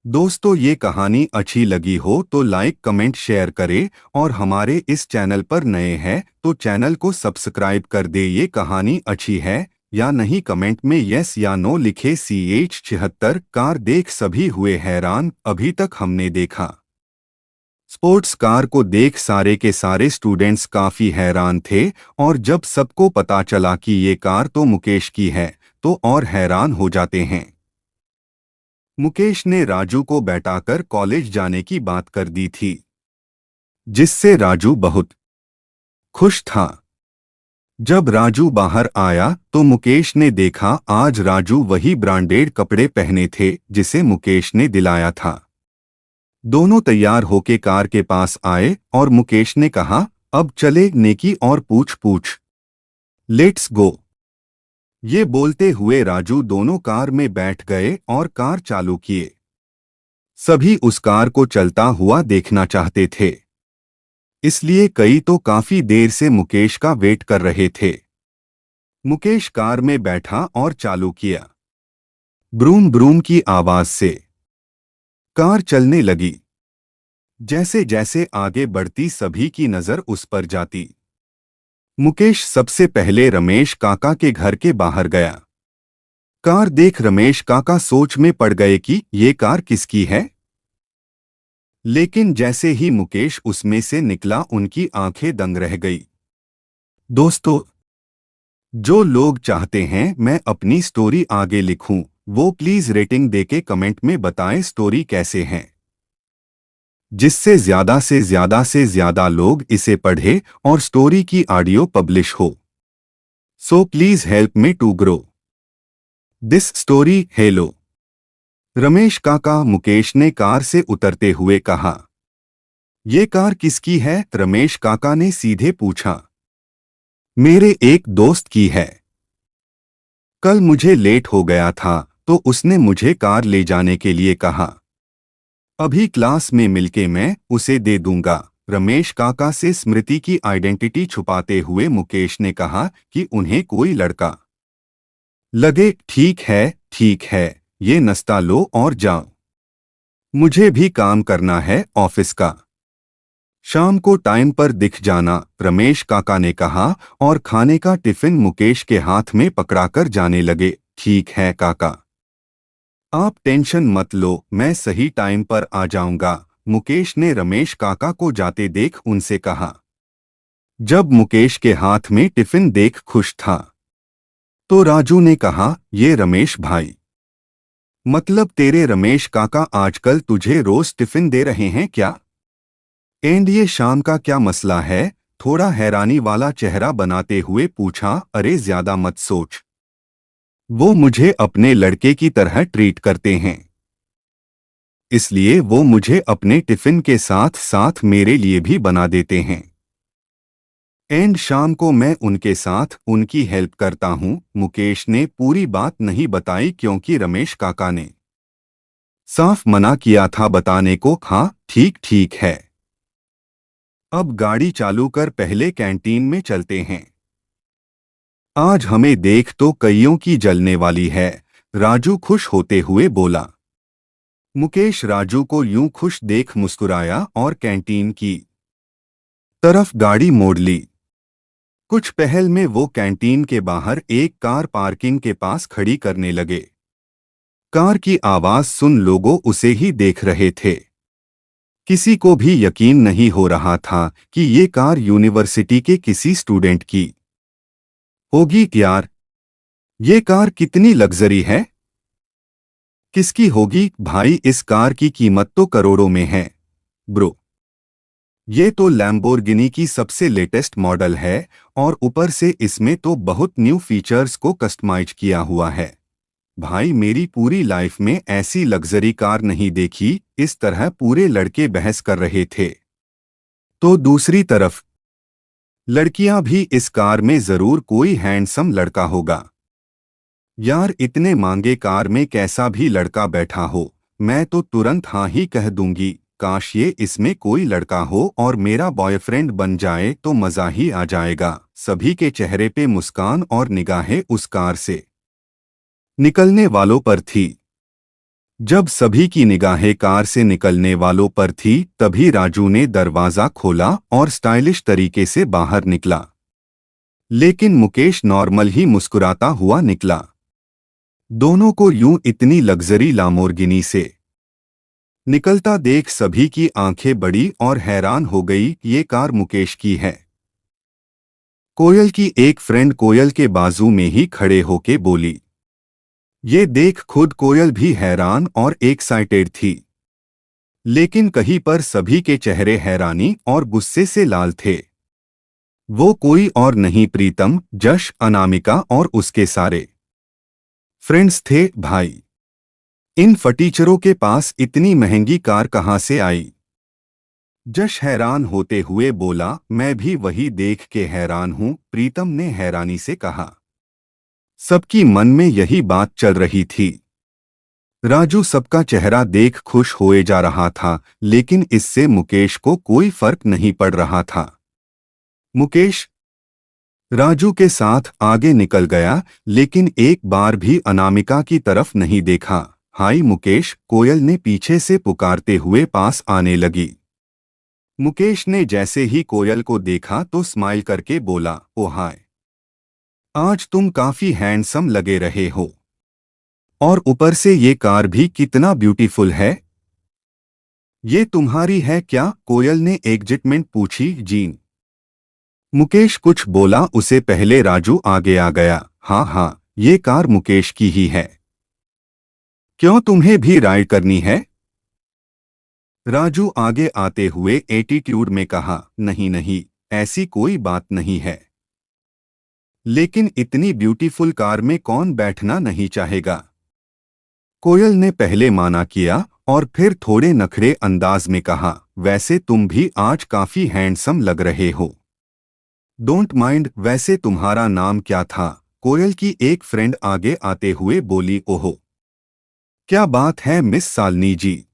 दोस्तों, ये कहानी अच्छी लगी हो तो लाइक कमेंट शेयर करें और हमारे इस चैनल पर नए हैं तो चैनल को सब्सक्राइब कर दे। ये कहानी अच्छी है या नहीं कमेंट में यस या नो लिखे। CH76 कार देख सभी हुए हैरान, अभी तक हमने देखा। स्पोर्ट्स कार को देख सारे के सारे स्टूडेंट्स काफी हैरान थे और जब सबको पता चला कि ये कार तो मुकेश की है तो और हैरान हो जाते हैं। मुकेश ने राजू को बैठाकर कॉलेज जाने की बात कर दी थी, जिससे राजू बहुत खुश था। जब राजू बाहर आया तो मुकेश ने देखा आज राजू वही ब्रांडेड कपड़े पहने थे जिसे मुकेश ने दिलाया था। दोनों तैयार होके कार के पास आए और मुकेश ने कहा, अब चले नेकी और पूछ पूछ, लेट्स गो। ये बोलते हुए राजू दोनों कार में बैठ गए और कार चालू किए। सभी उस कार को चलता हुआ देखना चाहते थे, इसलिए कई तो काफी देर से मुकेश का वेट कर रहे थे। मुकेश कार में बैठा और चालू किया। ब्रूम ब्रूम की आवाज से कार चलने लगी। जैसे जैसे आगे बढ़ती सभी की नजर उस पर जाती। मुकेश सबसे पहले रमेश काका के घर के बाहर गया। कार देख रमेश काका सोच में पड़ गए कि ये कार किसकी है। लेकिन जैसे ही मुकेश उसमें से निकला उनकी आंखें दंग रह गई। दोस्तों, जो लोग चाहते हैं मैं अपनी स्टोरी आगे लिखूं, वो प्लीज रेटिंग देके कमेंट में बताएं स्टोरी कैसे हैं, जिससे ज्यादा लोग इसे पढ़े और स्टोरी की ऑडियो पब्लिश हो। So please help me to grow this story. Hello Ramesh काका, मुकेश ने कार से उतरते हुए कहा। ये कार किसकी है? रमेश काका ने सीधे पूछा। मेरे एक दोस्त की है। कल मुझे लेट हो गया था तो उसने मुझे कार ले जाने के लिए कहा। अभी क्लास में मिलके मैं उसे दे दूंगा। रमेश काका से स्मृति की आइडेंटिटी छुपाते हुए मुकेश ने कहा कि उन्हें कोई लड़का लगे। ठीक है, ये नाश्ता लो और जाओ, मुझे भी काम करना है ऑफिस का। शाम को टाइम पर दिख जाना, रमेश काका ने कहा और खाने का टिफिन मुकेश के हाथ में पकड़ाकर जाने लगे। ठीक है काका, आप टेंशन मत लो, मैं सही टाइम पर आ जाऊंगा, मुकेश ने रमेश काका को जाते देख उनसे कहा। जब मुकेश के हाथ में टिफिन देख खुश था तो राजू ने कहा, ये रमेश भाई, मतलब तेरे रमेश काका आजकल तुझे रोज टिफिन दे रहे हैं क्या? एंड ये शाम का क्या मसला है? थोड़ा हैरानी वाला चेहरा बनाते हुए पूछा। अरे ज्यादा मत सोच, वो मुझे अपने लड़के की तरह ट्रीट करते हैं, इसलिए वो मुझे अपने टिफिन के साथ साथ मेरे लिए भी बना देते हैं। एंड शाम को मैं उनके साथ उनकी हेल्प करता हूं। मुकेश ने पूरी बात नहीं बताई क्योंकि रमेश काका ने साफ मना किया था बताने को। हाँ ठीक है, अब गाड़ी चालू कर पहले कैंटीन में चलते हैं, आज हमें देख तो कईयों की जलने वाली है, राजू खुश होते हुए बोला। मुकेश राजू को यूं खुश देख मुस्कुराया और कैंटीन की तरफ गाड़ी मोड़ ली। कुछ पहल में वो कैंटीन के बाहर एक कार पार्किंग के पास खड़ी करने लगे। कार की आवाज सुन लोगों उसे ही देख रहे थे। किसी को भी यकीन नहीं हो रहा था कि ये कार यूनिवर्सिटी के किसी स्टूडेंट की होगी। यार, ये कार कितनी लग्जरी है, किसकी होगी भाई? इस कार की कीमत तो करोड़ों में है ब्रो। ये तो लैम्बोर्गिनी की सबसे लेटेस्ट मॉडल है और ऊपर से इसमें तो बहुत न्यू फीचर्स को कस्टमाइज किया हुआ है। भाई, मेरी पूरी लाइफ में ऐसी लग्जरी कार नहीं देखी। इस तरह पूरे लड़के बहस कर रहे थे। तो दूसरी तरफ लड़कियां भी इस कार में जरूर कोई हैंडसम लड़का होगा। यार, इतने महंगे कार में कैसा भी लड़का बैठा हो, मैं तो तुरंत हाँ ही कह दूंगी। काश ये इसमें कोई लड़का हो और मेरा बॉयफ्रेंड बन जाए तो मजा ही आ जाएगा। सभी के चेहरे पे मुस्कान और निगाहें उस कार से निकलने वालों पर थी। जब सभी की निगाहें कार से निकलने वालों पर थी तभी राजू ने दरवाजा खोला और स्टाइलिश तरीके से बाहर निकला। लेकिन मुकेश नॉर्मल ही मुस्कुराता हुआ निकला। दोनों को यूं इतनी लग्जरी लामोर्गिनी से निकलता देख सभी की आंखें बड़ी और हैरान हो गई। ये कार मुकेश की है। कोयल की एक फ्रेंड कोयल के बाजू में ही खड़े होके बोली। ये देख खुद कोयल भी हैरान और एक्साइटेड थी। लेकिन कहीं पर सभी के चेहरे हैरानी और गुस्से से लाल थे। वो कोई और नहीं प्रीतम, जश, अनामिका और उसके सारे फ्रेंड्स थे। भाई, इन फटीचरों के पास इतनी महंगी कार कहां से आई? जश हैरान होते हुए बोला। मैं भी वही देख के हैरान हूं, प्रीतम ने हैरानी से कहा। सबकी मन में यही बात चल रही थी। राजू सबका चेहरा देख खुश होए जा रहा था, लेकिन इससे मुकेश को कोई फर्क नहीं पड़ रहा था। मुकेश राजू के साथ आगे निकल गया, लेकिन एक बार भी अनामिका की तरफ नहीं देखा। हाय मुकेश, कोयल ने पीछे से पुकारते हुए पास आने लगी। मुकेश ने जैसे ही कोयल को देखा तो स्माइल करके बोला, ओ हाय, आज तुम काफी हैंडसम लगे रहे हो। और ऊपर से ये कार भी कितना ब्यूटीफुल है। ये तुम्हारी है क्या? कोयल ने एक्साइटमेंट पूछी। जीन मुकेश कुछ बोला उसे पहले राजू आगे आ गया। हाँ, ये कार मुकेश की ही है। क्यों, तुम्हें भी राइड करनी है? राजू आगे आते हुए एटीट्यूड में कहा। नहीं, ऐसी कोई बात नहीं है। लेकिन इतनी ब्यूटीफुल कार में कौन बैठना नहीं चाहेगा? कोयल ने पहले माना किया और फिर थोड़े नखरे अंदाज में कहा, वैसे तुम भी आज काफी हैंडसम लग रहे हो। डोंट माइंड, वैसे तुम्हारा नाम क्या था? कोयल की एक फ्रेंड आगे आते हुए बोली। ओहो, क्या बात है मिस शालिनी जी,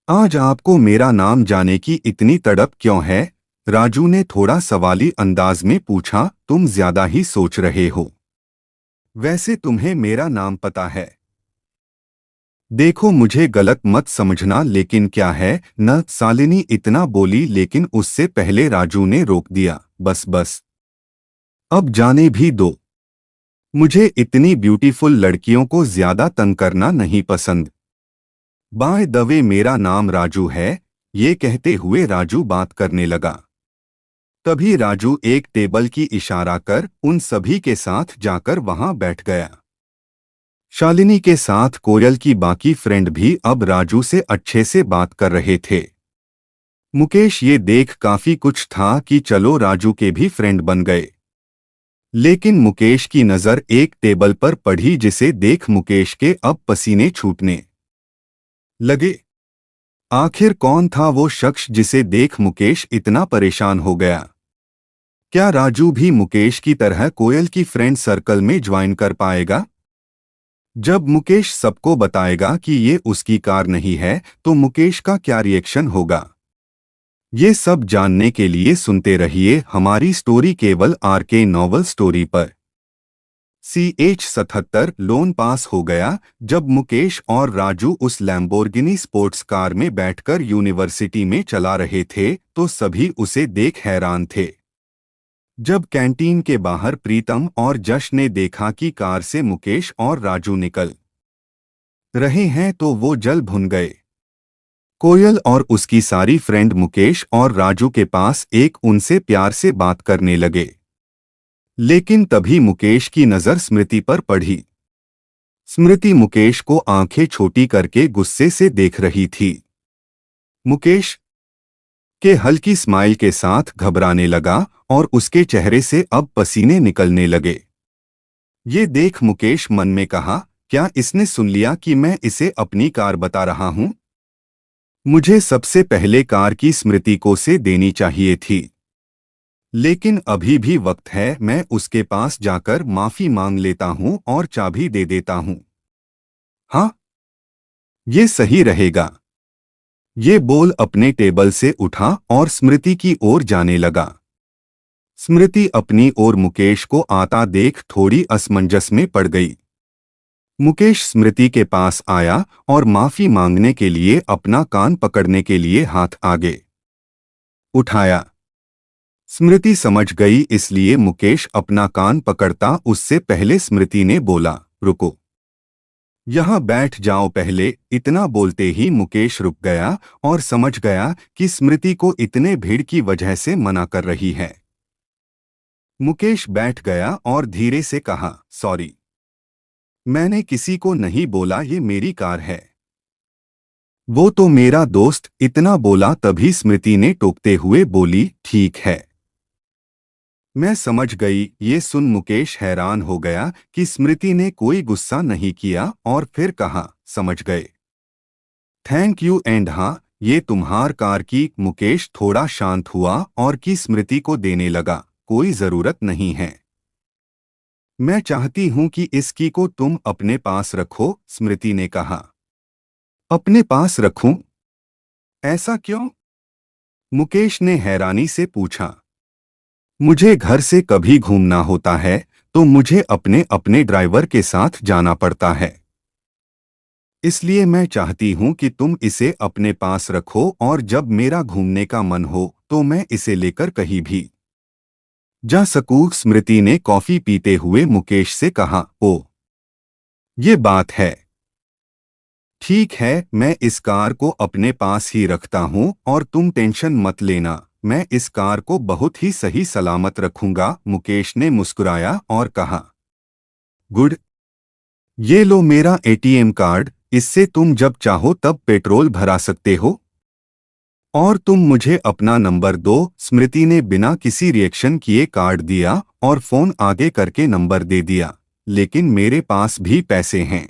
आज आपको मेरा नाम जाने की इतनी तड़प क्यों है? राजू ने थोड़ा सवाली अंदाज में पूछा। तुम ज्यादा ही सोच रहे हो। वैसे तुम्हें मेरा नाम पता है। देखो, मुझे गलत मत समझना, लेकिन क्या है न, शालिनी इतना बोली, लेकिन उससे पहले राजू ने रोक दिया। बस अब जाने भी दो। मुझे इतनी ब्यूटीफुल लड़कियों को ज्यादा तंग करना नहीं पसंद। बाय द वे, मेरा नाम राजू है। ये कहते हुए राजू बात करने लगा। तभी राजू एक टेबल की इशारा कर उन सभी के साथ जाकर वहां बैठ गया। शालिनी के साथ कोयल की बाकी फ्रेंड भी अब राजू से अच्छे से बात कर रहे थे। मुकेश ये देख काफी कुछ था कि चलो राजू के भी फ्रेंड बन गए। लेकिन मुकेश की नज़र एक टेबल पर पड़ी, जिसे देख मुकेश के अब पसीने छूटने लगे। आखिर कौन था वो शख्स जिसे देख मुकेश इतना परेशान हो गया? क्या राजू भी मुकेश की तरह कोयल की फ्रेंड सर्कल में ज्वाइन कर पाएगा? जब मुकेश सबको बताएगा कि ये उसकी कार नहीं है, तो मुकेश का क्या रिएक्शन होगा? ये सब जानने के लिए सुनते रहिए हमारी स्टोरी केवल आरके नॉवल स्टोरी पर। CH-77 लोन पास हो गया जब मुकेश और राजू उस लैम्बोर्गिनी स्पोर्ट्स कार में बैठकर यूनिवर्सिटी में चला रहे थे तो सभी उसे देख हैरान थे। जब कैंटीन के बाहर प्रीतम और जश ने देखा कि कार से मुकेश और राजू निकल रहे हैं तो वो जल भुन गए। कोयल और उसकी सारी फ्रेंड मुकेश और राजू के पास एक उनसे प्यार से बात करने लगे। लेकिन तभी मुकेश की नज़र स्मृति पर पड़ी। स्मृति मुकेश को आंखें छोटी करके गुस्से से देख रही थी। मुकेश के हल्की स्माइल के साथ घबराने लगा और उसके चेहरे से अब पसीने निकलने लगे। ये देख मुकेश मन में कहा, क्या इसने सुन लिया कि मैं इसे अपनी कार बता रहा हूं? मुझे सबसे पहले कार की स्मृति को से देनी चाहिए थी। लेकिन अभी भी वक्त है, मैं उसके पास जाकर माफी मांग लेता हूं और चाबी दे देता हूं। हाँ, ये सही रहेगा। ये बोल अपने टेबल से उठा और स्मृति की ओर जाने लगा। स्मृति अपनी ओर मुकेश को आता देख थोड़ी असमंजस में पड़ गई। मुकेश स्मृति के पास आया और माफी मांगने के लिए अपना कान पकड़ने के लिए हाथ आगे उठाया। स्मृति समझ गई, इसलिए मुकेश अपना कान पकड़ता उससे पहले स्मृति ने बोला, रुको, यहाँ बैठ जाओ पहले। इतना बोलते ही मुकेश रुक गया और समझ गया कि स्मृति को इतने भीड़ की वजह से मना कर रही है। मुकेश बैठ गया और धीरे से कहा, सॉरी, मैंने किसी को नहीं बोला, ये मेरी कार है। वो तो मेरा दोस्त। इतना बोला तभी स्मृति ने टोकते हुए बोली, ठीक है, मैं समझ गई। ये सुन मुकेश हैरान हो गया कि स्मृति ने कोई गुस्सा नहीं किया और फिर कहा, समझ गए, थैंक यू एंड हाँ, ये तुम्हार कार की। मुकेश थोड़ा शांत हुआ और की स्मृति को देने लगा, कोई जरूरत नहीं है, मैं चाहती हूं कि इस की को तुम अपने पास रखो। स्मृति ने कहा, अपने पास रखूं? ऐसा क्यों? मुकेश ने हैरानी से पूछा। मुझे घर से कभी घूमना होता है तो मुझे अपने अपने ड्राइवर के साथ जाना पड़ता है, इसलिए मैं चाहती हूं कि तुम इसे अपने पास रखो और जब मेरा घूमने का मन हो तो मैं इसे लेकर कहीं भी जा सकूं। स्मृति ने कॉफी पीते हुए मुकेश से कहा, ओ, ये बात है, ठीक है, मैं इस कार को अपने पास ही रखता हूं और तुम टेंशन मत लेना, मैं इस कार को बहुत ही सही सलामत रखूंगा। मुकेश ने मुस्कुराया और कहा, गुड, ये लो मेरा एटीएम कार्ड, इससे तुम जब चाहो तब पेट्रोल भरा सकते हो और तुम मुझे अपना नंबर दो। स्मृति ने बिना किसी रिएक्शन किए कार्ड दिया और फोन आगे करके नंबर दे दिया, लेकिन मेरे पास भी पैसे हैं,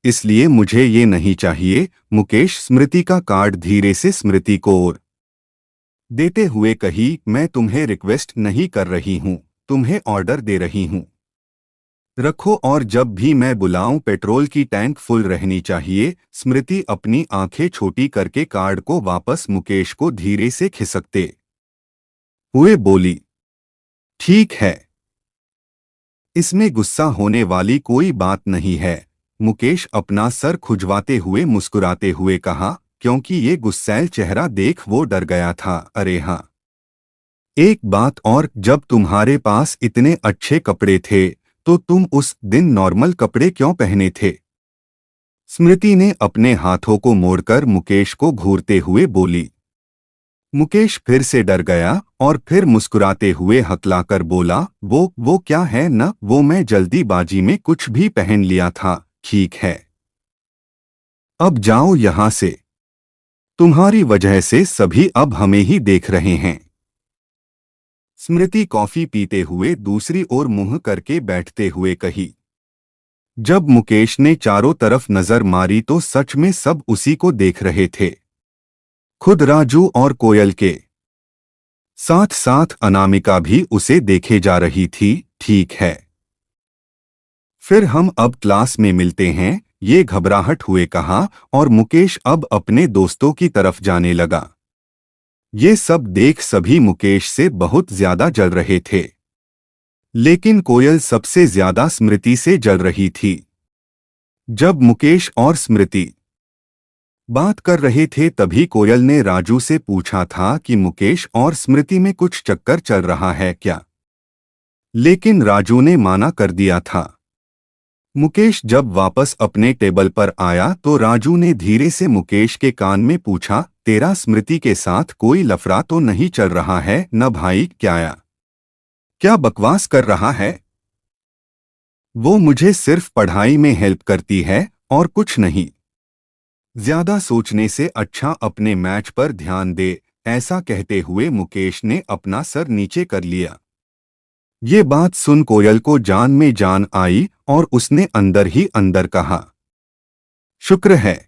इसलिए मुझे ये नहीं चाहिए। मुकेश स्मृति का कार्ड धीरे से स्मृति को और देते हुए कही, मैं तुम्हें रिक्वेस्ट नहीं कर रही हूं, तुम्हें ऑर्डर दे रही हूं, रखो और जब भी मैं बुलाऊं पेट्रोल की टैंक फुल रहनी चाहिए। स्मृति अपनी आंखें छोटी करके कार्ड को वापस मुकेश को धीरे से खिसकते हुए बोली, ठीक है, इसमें गुस्सा होने वाली कोई बात नहीं है। मुकेश अपना सर खुजवाते हुए मुस्कुराते हुए कहा, क्योंकि ये गुस्सैल चेहरा देख वो डर गया था। अरे हाँ, एक बात और, जब तुम्हारे पास इतने अच्छे कपड़े थे तो तुम उस दिन नॉर्मल कपड़े क्यों पहने थे? स्मृति ने अपने हाथों को मोड़कर मुकेश को घूरते हुए बोली। मुकेश फिर से डर गया और फिर मुस्कुराते हुए हकलाकर बोला, वो क्या है न, वो मैं जल्दीबाजी में कुछ भी पहन लिया था। ठीक है, अब जाओ यहां से, तुम्हारी वजह से सभी अब हमें ही देख रहे हैं। स्मृति कॉफी पीते हुए दूसरी ओर मुंह करके बैठते हुए कही। जब मुकेश ने चारों तरफ नजर मारी तो सच में सब उसी को देख रहे थे, खुद राजू और कोयल के साथ साथ अनामिका भी उसे देखे जा रही थी। ठीक है, फिर हम अब क्लास में मिलते हैं, ये घबराहट हुए कहा और मुकेश अब अपने दोस्तों की तरफ जाने लगा। ये सब देख सभी मुकेश से बहुत ज्यादा जल रहे थे, लेकिन कोयल सबसे ज्यादा स्मृति से जल रही थी। जब मुकेश और स्मृति बात कर रहे थे तभी कोयल ने राजू से पूछा था कि मुकेश और स्मृति में कुछ चक्कर चल रहा है क्या, लेकिन राजू ने माना कर दिया था। मुकेश जब वापस अपने टेबल पर आया तो राजू ने धीरे से मुकेश के कान में पूछा, तेरा स्मृति के साथ कोई लफड़ा तो नहीं चल रहा है न भाई? क्या बकवास कर रहा है? वो मुझे सिर्फ पढ़ाई में हेल्प करती है और कुछ नहीं, ज्यादा सोचने से अच्छा अपने मैच पर ध्यान दे। ऐसा कहते हुए मुकेश ने अपना सर नीचे कर लिया। ये बात सुन कोयल को जान में जान आई और उसने अंदर ही अंदर कहा, शुक्र है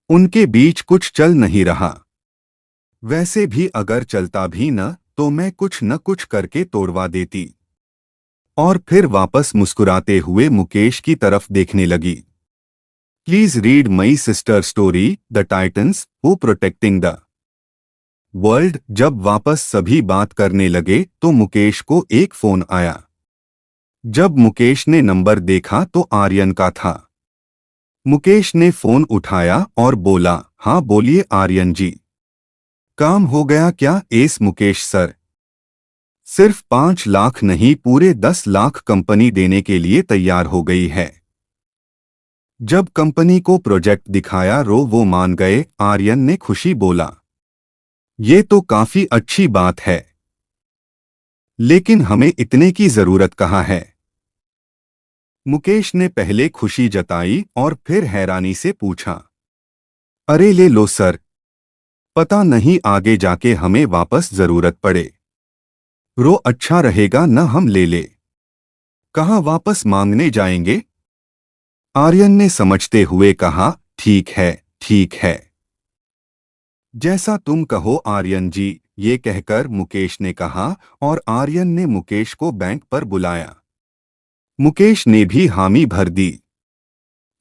उनके बीच कुछ चल नहीं रहा, वैसे भी अगर चलता भी न तो मैं कुछ न कुछ करके तोड़वा देती। और फिर वापस मुस्कुराते हुए मुकेश की तरफ देखने लगी। Please read my sister story the titans who protecting the world. जब वापस सभी बात करने लगे तो मुकेश को एक फोन आया। जब मुकेश ने नंबर देखा तो आर्यन का था। मुकेश ने फोन उठाया और बोला, हाँ बोलिए आर्यन जी। काम हो गया क्या? एस मुकेश सर, सिर्फ 5 लाख नहीं पूरे 10 लाख कंपनी देने के लिए तैयार हो गई है। जब कंपनी को प्रोजेक्ट दिखाया वो मान गए। आर्यन ने खुशी बोला, ये तो काफी अच्छी बात है, लेकिन हमें इतने की जरूरत कहाँ है? मुकेश ने पहले खुशी जताई और फिर हैरानी से पूछा, अरे ले लो सर, पता नहीं आगे जाके हमें वापस जरूरत पड़े। रो अच्छा रहेगा न हम ले ले। कहाँ वापस मांगने जाएंगे? आर्यन ने समझते हुए कहा, ठीक है ठीक है, जैसा तुम कहो आर्यन जी। ये कहकर मुकेश ने कहा और आर्यन ने मुकेश को बैंक पर बुलाया। मुकेश ने भी हामी भर दी।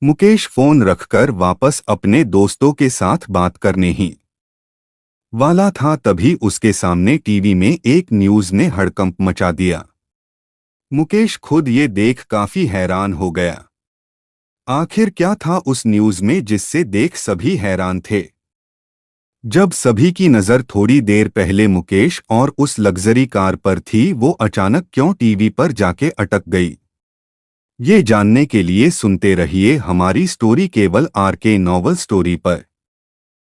मुकेश फोन रखकर वापस अपने दोस्तों के साथ बात करने ही वाला था, तभी उसके सामने टीवी में एक न्यूज ने हड़कंप मचा दिया। मुकेश खुद ये देख काफी हैरान हो गया। आखिर क्या था उस न्यूज में जिससे देख सभी हैरान थे? जब सभी की नजर थोड़ी देर पहले मुकेश और उस लग्जरी कार पर थी, वो अचानक क्यों टीवी पर जाके अटक गई? ये जानने के लिए सुनते रहिए हमारी स्टोरी केवल आरके नॉवल स्टोरी पर।